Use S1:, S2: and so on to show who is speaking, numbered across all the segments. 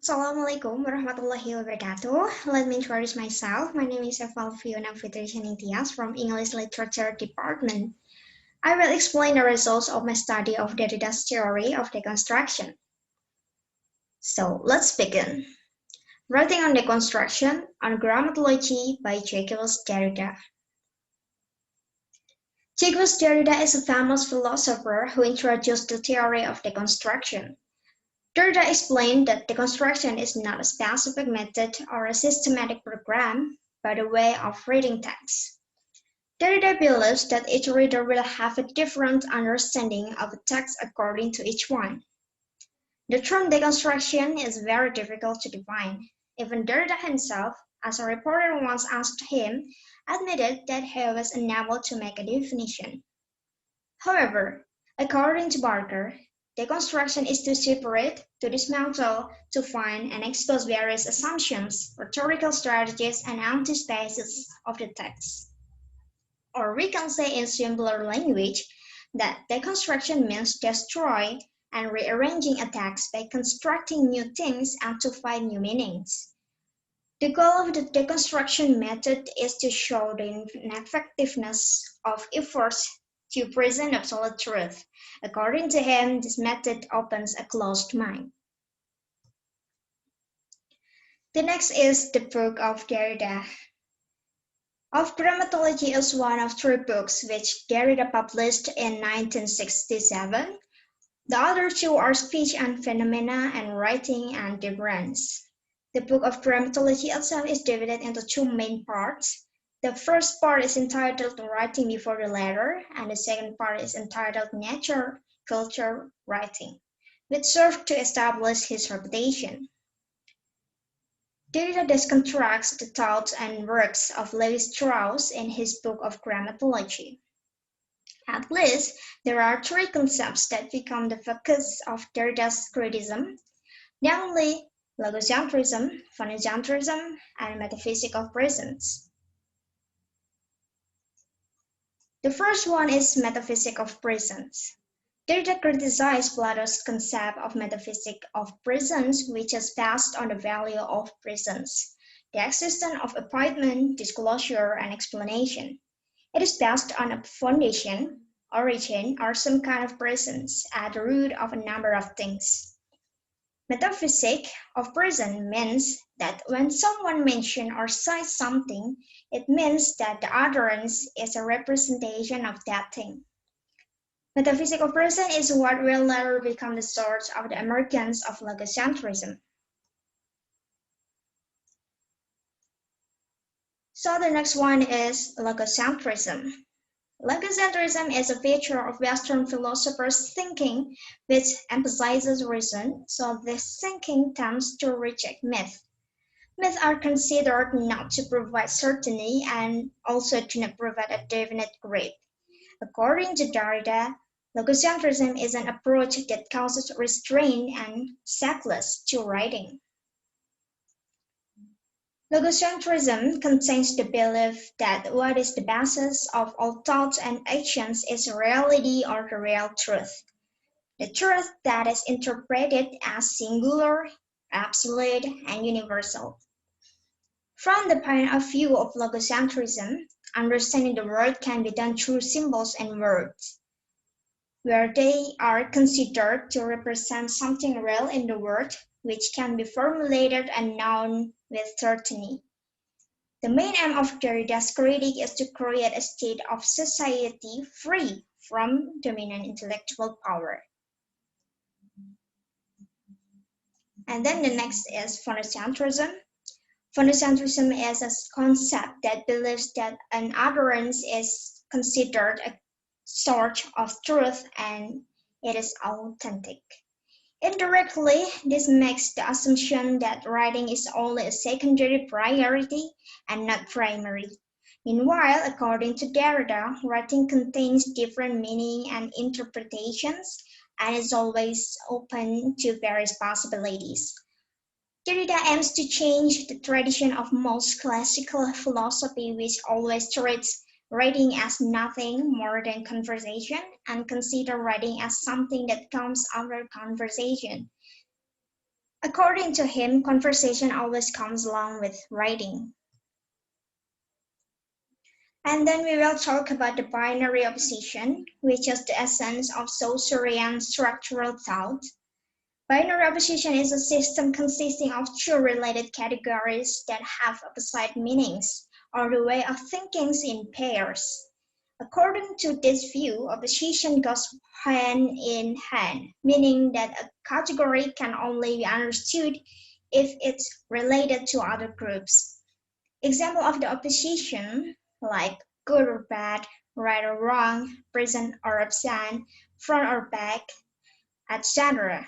S1: Assalamualaikum warahmatullahi wabarakatuh. Let me introduce myself. My name is Fiona Fitriani Tias from English Literature Department. I will explain the results of my study of Derrida's theory of deconstruction. So let's begin. Writing on Deconstruction on Grammatology by Jacques Derrida. Jacques Derrida is a famous philosopher who introduced the theory of deconstruction. Derrida explained that deconstruction is not a specific method or a systematic program, but a way of reading text. Derrida believes that each reader will have a different understanding of a text according to each one. The term deconstruction is very difficult to define. Even Derrida himself, as a reporter once asked him, admitted that he was unable to make a definition. However, according to Barker, deconstruction is to separate, to dismantle, to find and expose various assumptions, rhetorical strategies, and anticipations of the text. Or we can say in simpler language that deconstruction means destroy and rearranging a text by constructing new things and to find new meanings. The goal of the deconstruction method is to show the ineffectiveness of efforts to present absolute truth. According to him, this method opens a closed mind. The next is the book of Derrida. Of Grammatology is one of three books which Derrida published in 1967. The other two are Speech and Phenomena and Writing and Difference. The book of Grammatology itself is divided into two main parts. The first part is entitled Writing Before the Letter, and the second part is entitled Nature, Culture, Writing, which served to establish his reputation. Derrida deconstructs the thoughts and works of Lévi-Strauss in his book of Grammatology. At least, there are three concepts that become the focus of Derrida's criticism, namely logocentrism, phonocentrism, and metaphysics of presence. The first one is metaphysics of presence. Derrida criticized Plato's concept of metaphysics of presence, which is based on the value of presence, the existence of appointment, disclosure, and explanation. It is based on a foundation, origin, or some kind of presence at the root of a number of things. Metaphysics of presence means that when someone mentions or says something, it means that the utterance is a representation of that thing. Metaphysics of presence is what will later become the source of the emergence of logocentrism. So the next one is logocentrism. Logocentrism is a feature of Western philosophers' thinking which emphasizes reason, so this thinking tends to reject myth. Myths are considered not to provide certainty and also do not provide a definite grade. According to Derrida, logocentrism is an approach that causes restraint and sackless to writing. Logocentrism contains the belief that what is the basis of all thoughts and actions is reality or the real truth. The truth that is interpreted as singular, absolute, and universal. From the point of view of logocentrism, understanding the world can be done through symbols and words, where they are considered to represent something real in the world, which can be formulated and known with certainty. The main aim of Derrida's critique is to create a state of society free from dominant intellectual power. And then the next is phonocentrism. Phonocentrism is a concept that believes that an utterance is considered a source of truth and it is authentic. Indirectly, this makes the assumption that writing is only a secondary priority and not primary. Meanwhile, according to Derrida, writing contains different meaning and interpretations and is always open to various possibilities. Derrida aims to change the tradition of most classical philosophy, which always treats writing as nothing more than conversation and consider writing as something that comes after conversation. According to him, conversation always comes along with writing. And then we will talk about the binary opposition, which is the essence of Saussurean structural thought. Binary opposition is a system consisting of two related categories that have opposite meanings, or the way of thinking in pairs. According to this view, opposition goes hand in hand, meaning that a category can only be understood if it's related to other groups. Example of the opposition, like good or bad, right or wrong, present or absent, front or back, etc.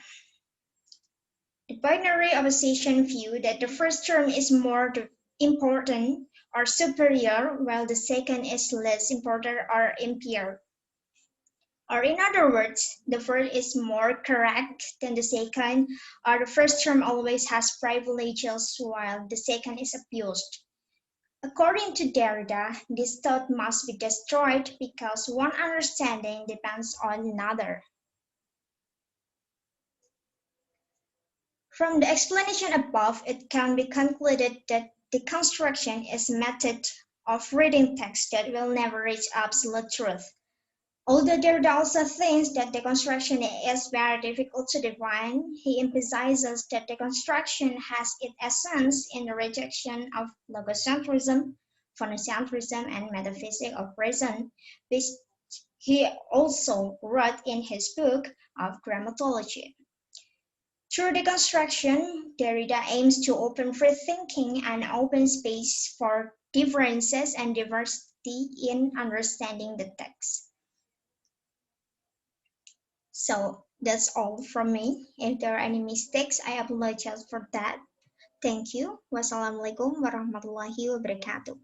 S1: The binary opposition view that the first term is more important or superior, while the second is less important or inferior. Or in other words, the first is more correct than the second, or the first term always has privileges while the second is abused. According to Derrida, this thought must be destroyed because one understanding depends on another. From the explanation above, it can be concluded that deconstruction is a method of reading text that will never reach absolute truth. Although Derrida also thinks that deconstruction is very difficult to define, he emphasizes that deconstruction has its essence in the rejection of logocentrism, phonocentrism, and metaphysics of reason, which he also wrote in his book of Grammatology. Through deconstruction, Derrida aims to open free thinking and open space for differences and diversity in understanding the text. So that's all from me. If there are any mistakes, I apologize for that. Thank you. Wassalamualaikum warahmatullahi wabarakatuh.